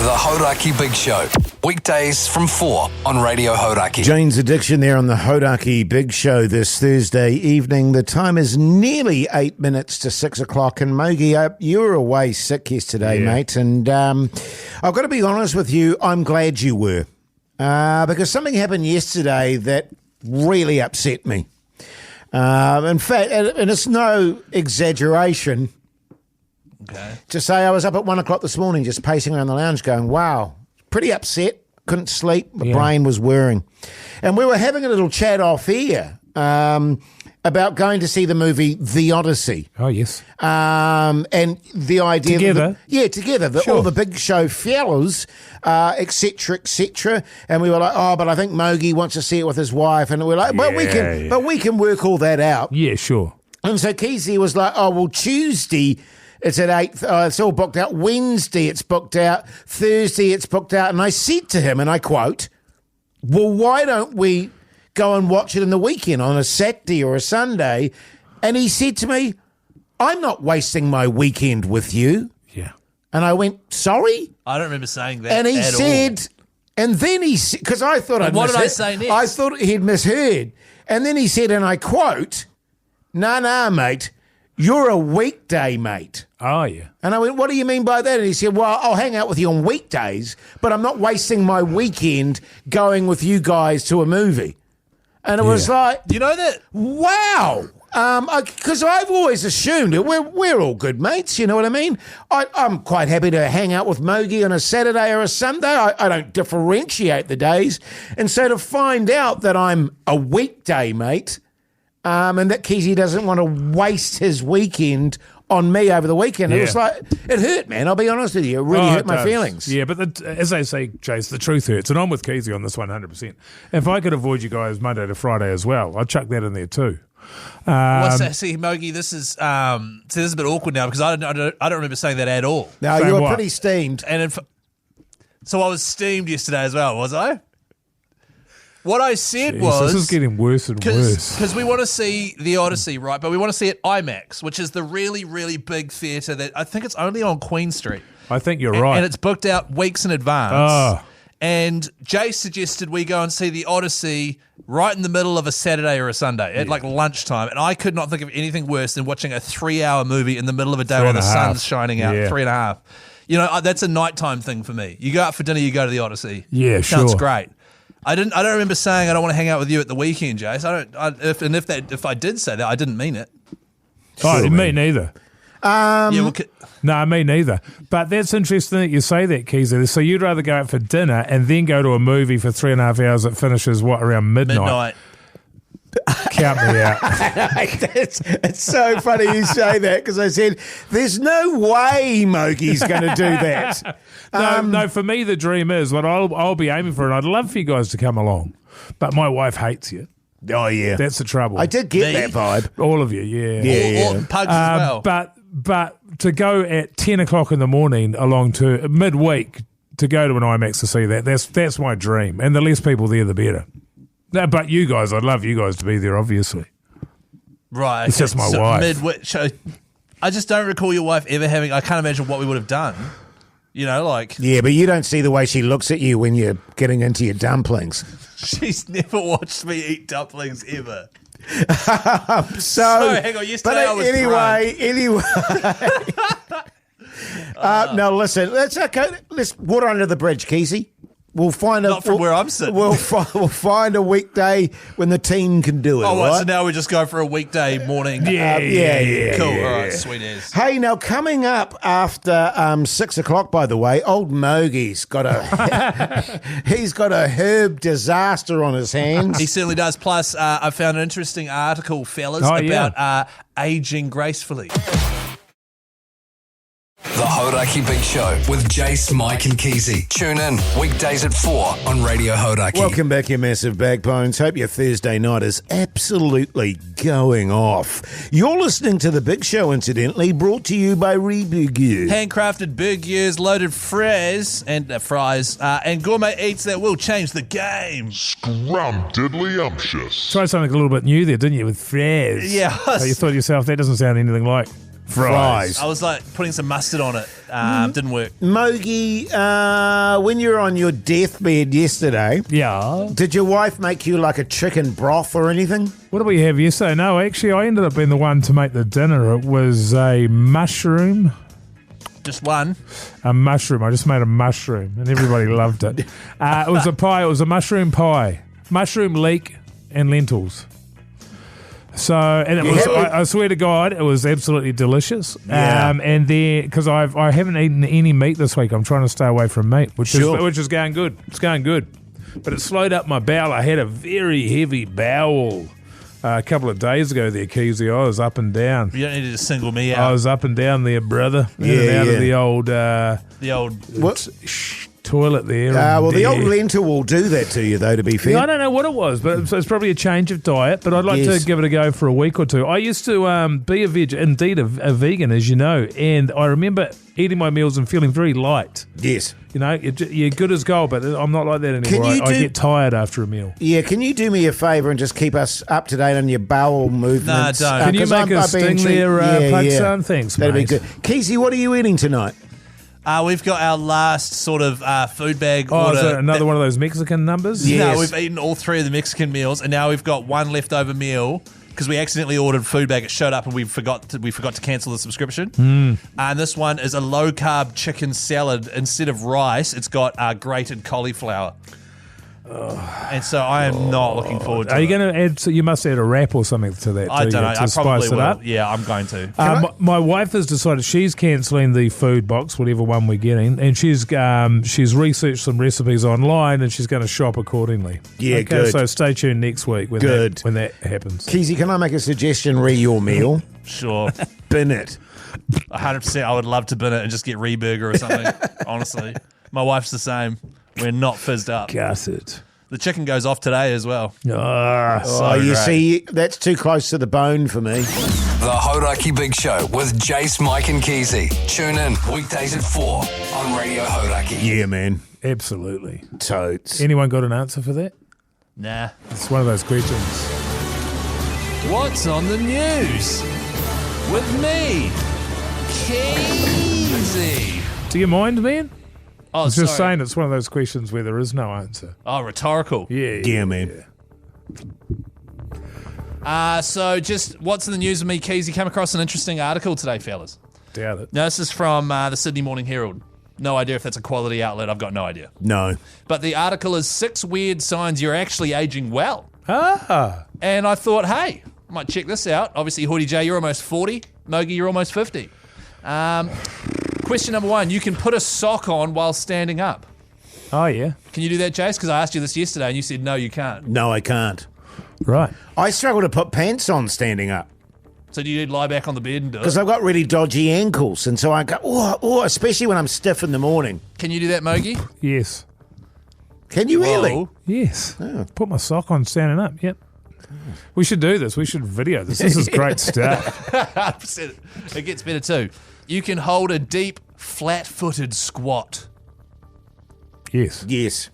The Hauraki Big Show. Weekdays from 4 on Radio Hauraki. Jane's Addiction there on the Hauraki Big Show this Thursday evening. The time is nearly 8 minutes to 6 o'clock. And Mogey, you were away sick yesterday, mate. And I've got to be honest with you, I'm glad you were. Because something happened yesterday that really upset me. In fact, and it's no exaggeration to say I was up at 1 o'clock this morning just pacing around the lounge going, wow, pretty upset, couldn't sleep, my brain was whirring. And we were having a little chat off air about going to see the movie The Odyssey. Oh, yes. And the idea... Together? Together. That all the big show fellas, et cetera, and we were like, oh, but I think Mogey wants to see it with his wife. And we're like, but we can work all that out. Yeah, sure. And so Keyzie was like, oh, well, Tuesday... It's at 8. It's all booked out. Wednesday, it's booked out. Thursday, it's booked out. And I said to him, and I quote, well, why don't we go and watch it in the weekend on a Saturday or a Sunday? And he said to me, I'm not wasting my weekend with you. Yeah. And I went, sorry? I don't remember saying that. And he said, and then he said, because I thought I'd what misheard. did I say next? I thought he'd misheard. And then he said, and I quote, nah, mate, you're a weekday mate. Oh, yeah. And I went, what do you mean by that? And he said, well, I'll hang out with you on weekdays, but I'm not wasting my weekend going with you guys to a movie. And it was like... You know that? Wow. Because I've always assumed that we're all good mates, you know what I mean? I'm quite happy to hang out with Mogey on a Saturday or a Sunday. I don't differentiate the days. And so to find out that I'm a weekday mate... and that Keyzie doesn't want to waste his weekend on me over the weekend. It was like, it hurt, man. I'll be honest with you. It really hurt my feelings. Yeah, but as they say, Jase, the truth hurts. And I'm with Keyzie on this 100%. If I could avoid you guys Monday to Friday as well, I'd chuck that in there too. What's that? See, Mogey, this is a bit awkward now because I don't remember saying that at all. No, you were pretty steamed. And so I was steamed yesterday as well, was I? What I said was... This is getting worse and worse. Because we want to see The Odyssey, right? But we want to see it IMAX, which is the really, really big theatre that I think it's only on Queen Street. I think you're right. And it's booked out weeks in advance. Oh. And Jase suggested we go and see The Odyssey right in the middle of a Saturday or a Sunday at like lunchtime. And I could not think of anything worse than watching a 3-hour movie in the middle of a day while the sun's shining out. 3.5. You know, that's a nighttime thing for me. You go out for dinner, you go to The Odyssey. Yeah, Sounds great. I don't remember saying I don't want to hang out with you at the weekend, Jase. If I did say that, I didn't mean it. Oh, me neither. No, me neither. But that's interesting that you say that, Keyzie. So you'd rather go out for dinner and then go to a movie for 3.5 hours that finishes, around midnight? Count me out. It's so funny you say that because I said, there's no way Mogey's going to do that. No, for me, the dream is what I'll be aiming for, and I'd love for you guys to come along. But my wife hates you. Oh, yeah. That's the trouble. I did get that vibe. All of you, yeah. Or Pugs as well. But to go at 10 o'clock in the morning along to midweek to go to an IMAX to see that's my dream. And the less people there, the better. No, but you guys, I'd love you guys to be there, obviously. Right. It's just my wife. I just don't recall your wife ever having... I can't imagine what we would have done. You know, like... Yeah, but you don't see the way she looks at you when you're getting into your dumplings. She's never watched me eat dumplings ever. So hang on, yesterday I was Anyway. No, listen, that's okay. Let's water under the bridge, Keyzie. We'll find Not from where I'm sitting. We'll find a weekday when the team can do it. Oh, right? So now we just go for a weekday morning. Yeah. Cool. Yeah. All right, sweet as. Hey, now coming up after 6 o'clock, by the way, old Mogey's got he's got a herb disaster on his hands. He certainly does. Plus, I found an interesting article, fellas, about aging gracefully. The Hauraki Big Show with Jase, Mike and Keyzie. Tune in weekdays at 4 on Radio Hauraki. Welcome back, you massive bagbones. Hope your Thursday night is absolutely going off. You're listening to The Big Show, incidentally, brought to you by Weekday. Handcrafted burgers, loaded fries and gourmet eats that will change the game. Scrumdiddly-umptious. Tried something a little bit new there, didn't you, with fries? Yeah. So you thought to yourself, that doesn't sound anything like fries. I was like putting some mustard on it. Didn't work. Mogey, when you were on your deathbed yesterday, did your wife make you like a chicken broth or anything? What did we have yesterday? No, actually, I ended up being the one to make the dinner. It was a mushroom. Just one? A mushroom. I just made a mushroom, and everybody loved it. It was a pie. It was a mushroom pie. Mushroom leek and lentils. So, and it was, I swear to God, it was absolutely delicious. Yeah. And then, because I haven't eaten any meat this week, I'm trying to stay away from meat, which is going good. It's going good. But it slowed up my bowel. I had a very heavy bowel a couple of days ago there, Keyzie. I was up and down. You don't need to single me out. I was up and down there, brother. In and out of the old toilet there. The old lentil will do that to you, though, to be fair. Yeah, I don't know what it was, but it's probably a change of diet, but I'd like to give it a go for a week or two. I used to be a vegan, as you know, and I remember eating my meals and feeling very light. Yes. You know, you're good as gold, but I'm not like that anymore. I get tired after a meal. Yeah, can you do me a favour and just keep us up to date on your bowel movements? Nah, don't. Can you make a sting there, Pakistan? Thanks, That'd mate. be good. Keyzie, what are you eating tonight? We've got our last sort of food bag Oh, order. is it another one of those Mexican numbers? No, we've eaten all three of the Mexican meals, and now we've got one leftover meal because we accidentally ordered food bag. It showed up, and we forgot to cancel the subscription. And this one is a low carb chicken salad. Instead of rice, it's got grated cauliflower. And so I am not looking forward to it. Are you going to add? So you must add a wrap or something to that. I don't know. To I spice probably it will. up. Yeah, I'm going to. My wife has decided she's cancelling the food box, whatever one we're getting, and she's researched some recipes online, and she's going to shop accordingly. Yeah, okay, good. So stay tuned next week when that happens. Keyzie, can I make a suggestion re your meal? Sure. Bin it. 100%. I would love to bin it and just get Reburger or something, honestly. My wife's the same. We're not fizzed up. Gutted. The chicken goes off today as well. You see, that's too close to the bone for me. The Hauraki Big Show with Jase, Mike and Keyzie. Tune in weekdays at 4 on Radio Hauraki. Yeah, man. Absolutely. Totes. Anyone got an answer for that? Nah. It's one of those questions. What's on the news? With me, Keyzie. Do you mind, man? Oh, I was just sorry. saying it's one of those questions where there is no answer. Oh, rhetorical. Yeah, man. So just what's in the news with me, Keyzie? Came across an interesting article today, fellas. Doubt it. Now, this is from the Sydney Morning Herald. No idea if that's a quality outlet. I've got no idea. No. But the article is 6 weird signs you're actually aging well. Ah. And I thought, hey, I might check this out. Obviously, Hoyte J, you're almost 40. Mogey, you're almost 50. Question number 1, you can put a sock on while standing up. Oh, yeah. Can you do that, Jase? Because I asked you this yesterday and you said, no, you can't. No, I can't. Right. I struggle to put pants on standing up. So do you lie back on the bed and do it? Because I've got really dodgy ankles, and so I go, especially when I'm stiff in the morning. Can you do that, Mogey? Yes. Can you really? Whoa. Yes. Oh. Put my sock on standing up. Yep. We should do this. We should video this. This is great stuff. 100%. It gets better too. You can hold a deep, flat-footed squat. Yes. Yes.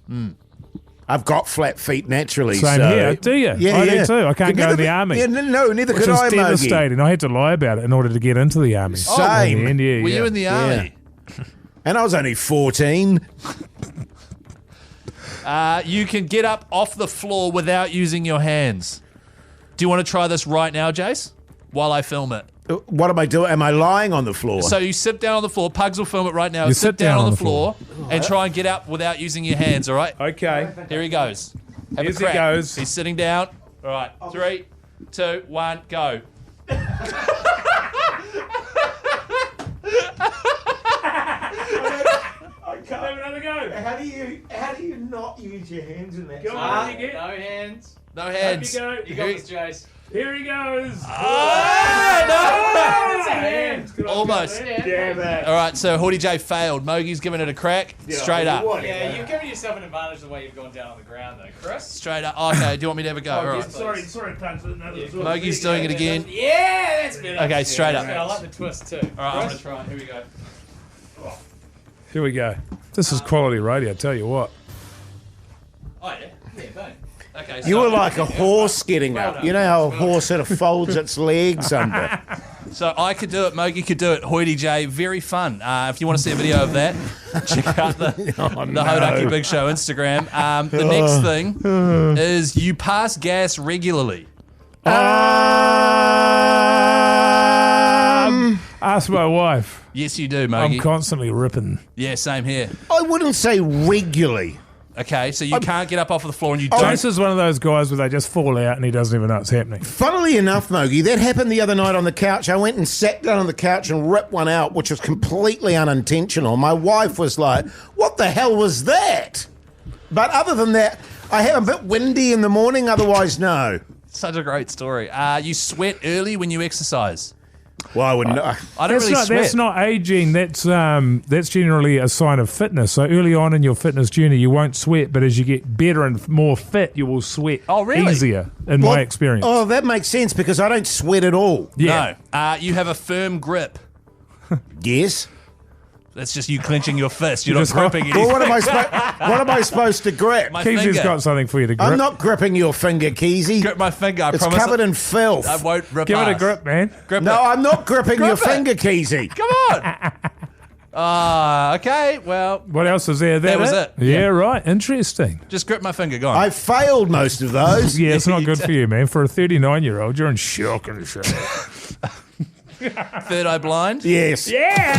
I've got flat feet naturally. Same so. here. Do you? Yeah, I do too. I can't go in the army. Yeah, no, neither which could I, is Mogey. devastating. I had to lie about it in order to get into the army. Same. In the end, yeah, Were you in the army? And I was only 14. You can get up off the floor without using your hands. Do you want to try this right now, Jase? While I film it. What am I doing? Am I lying on the floor? So you sit down on the floor. Pugs will film it right now. You sit down on the floor and try and get up without using your hands, all right? Okay. Here he goes. Have Here a crack. he goes. He's sitting down. All right. 3, 2, 1, go. Have another go. How do you not use your hands in that? Go on, you get. No hands. No hands. Up you go. You got this, Jase. Here he goes. It's a hand. Almost. Yeah, man. All right, so Hoyte J failed. Mogey's giving it a crack. Straight up. Yeah, you've given yourself an advantage the way you've gone down on the ground, though, Chris. Straight up. Okay, do you want me to have a go? All right. Sorry, Punch. Mogey's doing it again. Yeah, that's better. Okay, straight up. I like the twist, too. All right, I'm going to try it. Here we go. Here we go. This is quality radio, I tell you what. Oh, yeah. Yeah, boom. Okay, You were like a horse getting up. You know how a horse sort of folds its legs under. So I could do it, Mogey could do it, Hoyte J. Very fun. If you want to see a video of that, check out the Hauraki Big Show Instagram. The next thing is you pass gas regularly. Ask my wife. Yes, you do, Mogey. I'm constantly ripping. Yeah, same here. I wouldn't say regularly. Okay, so you can't get up off of the floor and you don't. Jace is one of those guys where they just fall out and he doesn't even know it's happening. Funnily enough, Mogey, that happened the other night on the couch. I went and sat down on the couch and ripped one out, which was completely unintentional. My wife was like, what the hell was that? But other than that, I have a bit windy in the morning, otherwise no. Such a great story. You sweat early when you exercise. Well, I wouldn't. I don't really sweat. That's not aging. That's generally a sign of fitness. So early on in your fitness journey, you won't sweat, but as you get better and more fit, you will sweat easier, in my experience. Oh, that makes sense because I don't sweat at all. Yeah. No. You have a firm grip. Yes. That's just you clenching your fist. You're not gripping anything. Well, what am I supposed to grip? My Keyzie's finger. got something for you to grip. I'm not gripping your finger, Keyzie. Grip my finger, I It's promise. covered in filth. I won't rip Give it a ass. grip, man. Grip No, it. I'm not gripping your Grip it. finger, Keyzie. Come on. Okay, well, What else is there? That was it. Yeah, right. Interesting. just grip my finger. Go on. I failed most of those. Yeah, it's not good for you, man. For a 39-year-old, you're in shock and shit. Third eye blind. Yes. Yeah.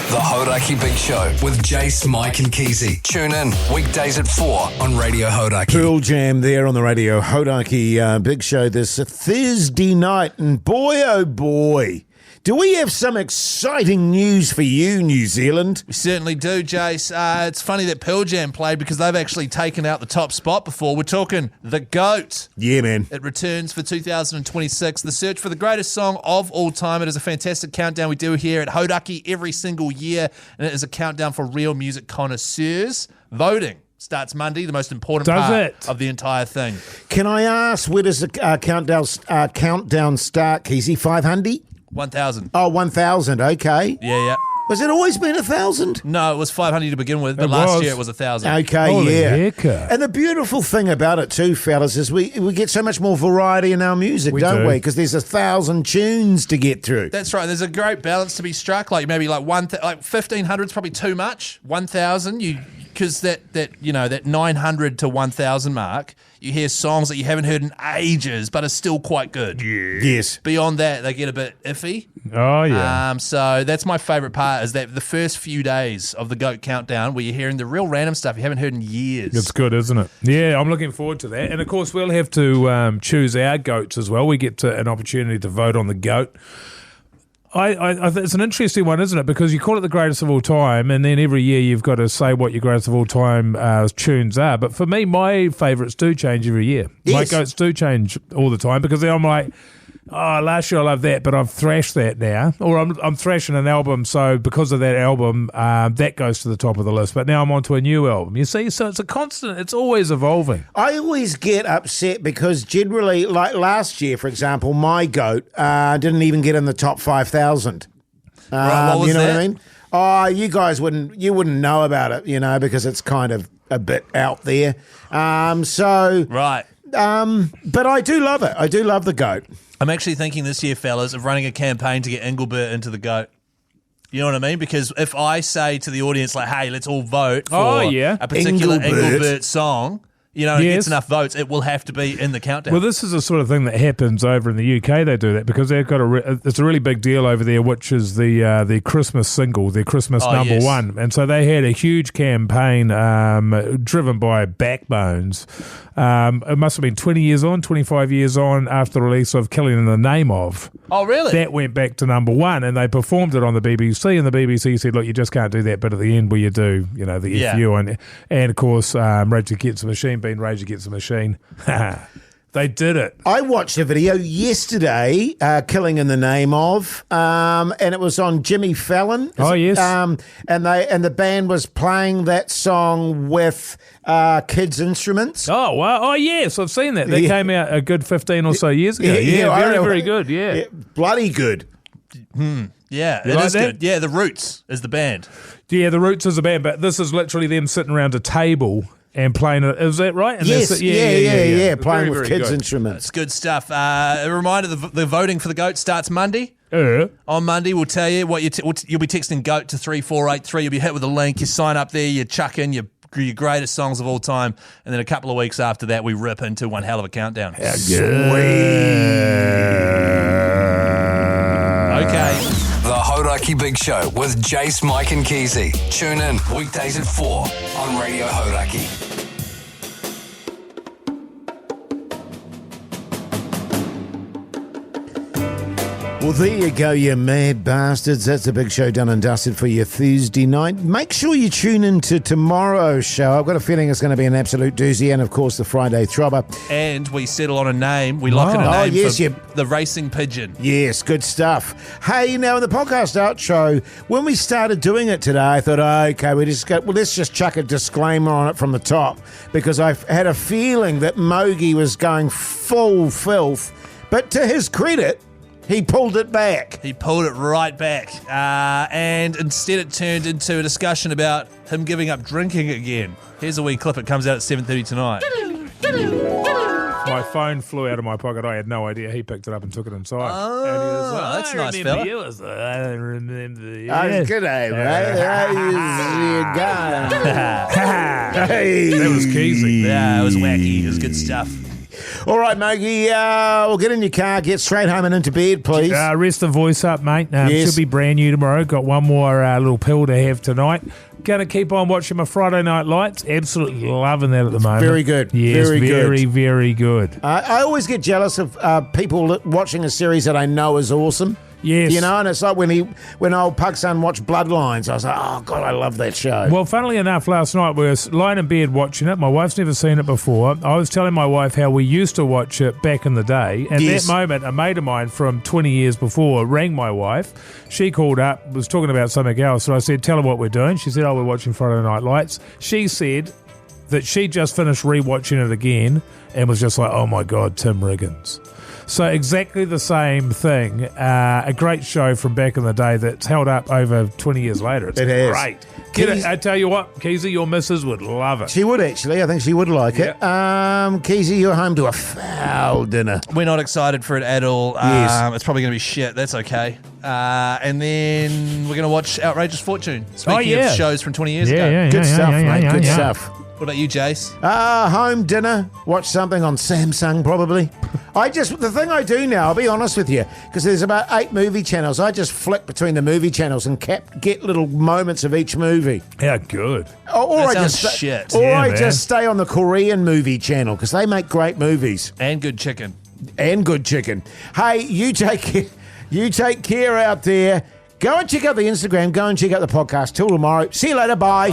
The Hauraki Big Show with Jase, Mike and Keyzie. Tune in weekdays at 4 on Radio Hauraki. Pearl Jam there on the Radio Hauraki Big Show this Thursday night. And boy, oh boy, do we have some exciting news for you, New Zealand? We certainly do, Jase. It's funny that Pearl Jam played because they've actually taken out the top spot before. We're talking The GOAT. Yeah, man. It returns for 2026. The search for the greatest song of all time. It is a fantastic countdown we do here at Hauraki every single year, and it is a countdown for real music connoisseurs. Voting starts Monday, the most important part of the entire thing. Can I ask, where does the countdown start, Keyzie? 500? 1,000. Oh, 1,000. Okay. Yeah. Has it always been 1,000? No, it was 500 to begin with, but last year it was 1,000. Okay, Holy yeah. haircut. And the beautiful thing about it too, fellas, is we get so much more variety in our music, don't do. we? Because there's 1,000 tunes to get through. That's right. There's a great balance to be struck. Like maybe like 1,500 is probably too much. 1,000, because that 900 to 1,000 mark, you hear songs that you haven't heard in ages, but are still quite good. Yes. Beyond that, they get a bit iffy. Oh, yeah. So that's my favourite part, is that the first few days of the GOAT countdown where you're hearing the real random stuff you haven't heard in years. It's good, isn't it? Yeah, I'm looking forward to that. And, of course, we'll have to choose our GOATs as well. We get an opportunity to vote on the GOAT. I it's an interesting one, isn't it? Because you call it the greatest of all time, and then every year you've got to say what your greatest of all time tunes are. But for me, my favourites do change every year. Yes. My GOATs do change all the time because then I'm like, oh, last year I loved that, but I've thrashed that now. Or I'm thrashing an album, so because of that album, that goes to the top of the list. But now I'm on to a new album. You see, so it's a constant, it's always evolving. I always get upset because generally, like last year, for example, my GOAT didn't even get in the top 5,000. Right, what was you know that? what I mean? Oh, you guys wouldn't know about it, because it's kind of a bit out there. Right. But I do love it. I do love the GOAT. I'm actually thinking this year, fellas, of running a campaign to get Engelbert into the GOAT. You know what I mean? Because if I say to the audience, like, hey, let's all vote for a particular Engelbert song, it gets enough votes, it will have to be in the countdown. Well, this is the sort of thing that happens over in the UK. They do that because they've got it's a really big deal over there, which is the Christmas single, their Christmas number one. And so they had a huge campaign driven by Backbones. It must have been 25 years on after the release of Killing in the Name Of. Oh, really? That went back to number one, and they performed it on the BBC, and the BBC said, look, you just can't do that bit at the end where you do, the FU. And of course, Rage Against the Machine being Rage Against the Machine. They did it. I watched a video yesterday, Killing in the Name of, and it was on Jimmy Fallon. Yes. And the band was playing that song with kids' instruments. Oh, wow. Oh, yes, I've seen that. That came out a good 15 or so years ago. Very good, yeah. Bloody good. Yeah, You it like is that? good. Yeah, The Roots is the band. Yeah, The Roots is a band, but this is literally them sitting around a table and playing it. Is that right? And Yes, yeah. Playing Very, with very kids' good. instruments. It's good stuff. A reminder, the voting for the GOAT starts Monday. On Monday, we'll tell you what you'll be texting GOAT to 3483. You'll be hit with a link. You sign up there, you chuck in your greatest songs of all time, and then a couple of weeks after that, we rip into one hell of a countdown. Okay. The Hauraki Big Show with Jase, Mike and Keyzie. Tune in weekdays at 4 on Radio Hauraki. Well, there you go, you mad bastards. That's the Big Show done and dusted for your Thursday night. Make sure you tune in to tomorrow's show. I've got a feeling it's going to be an absolute doozy, and, of course, the Friday Throbber. And we settle on a name. We lock in a name for the Racing Pigeon. Yes, good stuff. Hey, now in the podcast outro, when we started doing it today, I thought, okay, let's just chuck a disclaimer on it from the top, because I had a feeling that Mogey was going full filth. But to his credit, he pulled it back. He pulled it right back. And instead it turned into a discussion about him giving up drinking again. Here's a wee clip. It comes out at 7:30 tonight. My phone flew out of my pocket. I had no idea. He picked it up and took it inside. Oh, and he was like, that's a nice fella. I don't remember you. Good day, mate. That was Keyzie. Yeah, it was wacky. It was good stuff. All right, Mogey, we'll get in your car, get straight home and into bed, please. Rest the voice up, mate. Yes. Should be brand new tomorrow. Got one more little pill to have tonight. Going to keep on watching my Friday Night Lights. Absolutely loving that at the moment. Very good. Yes, very good. Very good. I always get jealous of people watching a series that I know is awesome. Yes. You know, and it's like when old Pug Son watched Bloodlines, I was like, oh, God, I love that show. Well, funnily enough, last night we were lying in bed watching it. My wife's never seen it before. I was telling my wife how we used to watch it back in the day. At that moment, a mate of mine from 20 years before rang my wife. She called up, was talking about something else. So I said, tell her what we're doing. She said, we're watching Friday Night Lights. She said that she just finished rewatching it again and was just like, oh, my God, Tim Riggins. So exactly the same thing. A great show from back in the day that's held up over 20 years later. It's great. I tell you what, Keyzie, your missus would love it. She would, actually. I think she would like it. Keyzie, you're home to a foul dinner. We're not excited for it at all. Yes. It's probably going to be shit. That's okay. And then we're going to watch Outrageous Fortune. Speaking of shows from 20 years ago. Good stuff, mate. Good stuff. What about you, Jase? Home dinner. Watch something on Samsung, probably. The thing I do now, I'll be honest with you, because there's about 8 movie channels. I just flick between the movie channels and get little moments of each movie. How good. Or that I sounds shit. Or I just stay on the Korean movie channel, because they make great movies. And good chicken. Hey, you take care out there. Go and check out the Instagram. Go and check out the podcast. Till tomorrow. See you later. Bye.